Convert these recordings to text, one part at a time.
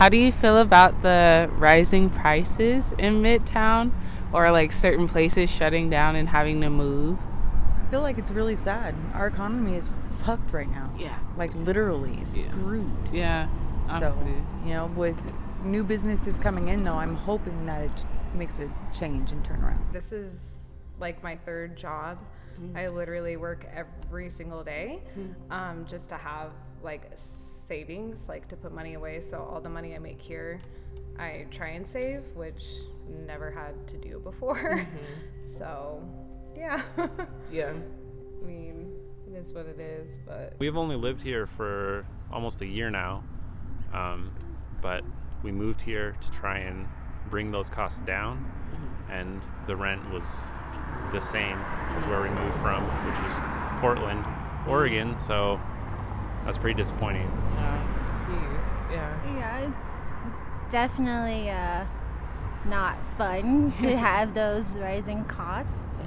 How do you feel about the rising prices in Midtown or like certain places shutting down and having to move? I feel like it's really sad. Our economy is fucked right now. Yeah. Like literally screwed. Yeah. So, Honestly. with new businesses coming in though, I'm hoping that it makes a change and turn around. This is like my third job. I literally work every single day just to have like savings, like to put money away. So all the money I make here, I try and save, which never had to do before. So, yeah. Yeah. I mean, it is what it is, but We've only lived here for almost a year now, but we moved here to try and bring those costs down, and the rent was the same as where we moved from, which was Portland, Oregon, so that's pretty disappointing. Jeez. Yeah. Yeah, it's definitely not fun to have those rising costs.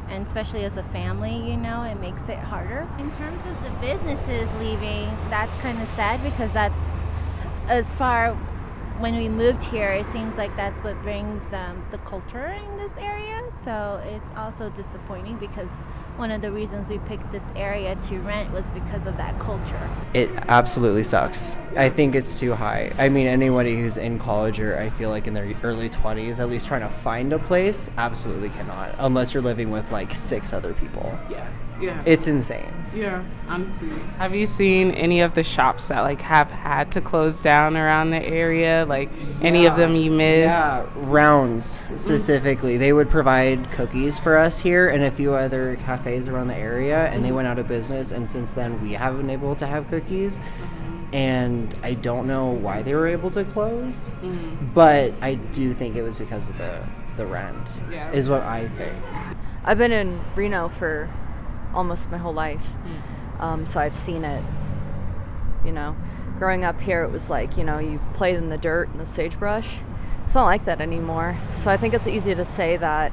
And especially as a family, it makes it harder. In terms of the businesses leaving, that's kind of sad because that's as far when we moved here, it seems like that's what brings the culture in this area. So it's also disappointing because one of the reasons we picked this area to rent was because of that culture. It absolutely sucks. I think it's too high. I mean, anybody who's in college or I feel like in their early 20s, at least trying to find a place, absolutely cannot. Unless you're living with like 6 other people. Yeah. Yeah. It's insane. Yeah, honestly. Have you seen any of the shops that like have had to close down around the area? Like any of them you miss? Yeah, Rounds specifically. They would provide cookies for us here and a few other cafes around the area, and they went out of business, and since then we haven't been able to have cookies. And I don't know why they were able to close, but I do think it was because of the rent, is what I think. I've been in Reno for almost my whole life, so I've seen it. Growing up here, it was like you played in the dirt and the sagebrush. It's not like that anymore. So I think it's easy to say that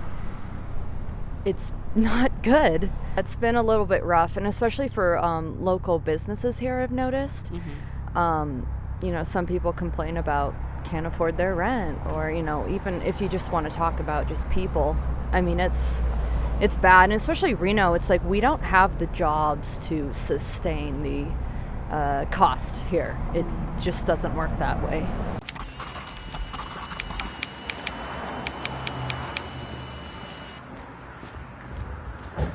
it's not good. It's been a little bit rough, and especially for local businesses here, I've noticed. Some people complain about can't afford their rent, or even if you just want to talk about just people. I mean, it's bad, and especially Reno, it's like we don't have the jobs to sustain the cost here. It just doesn't work that way.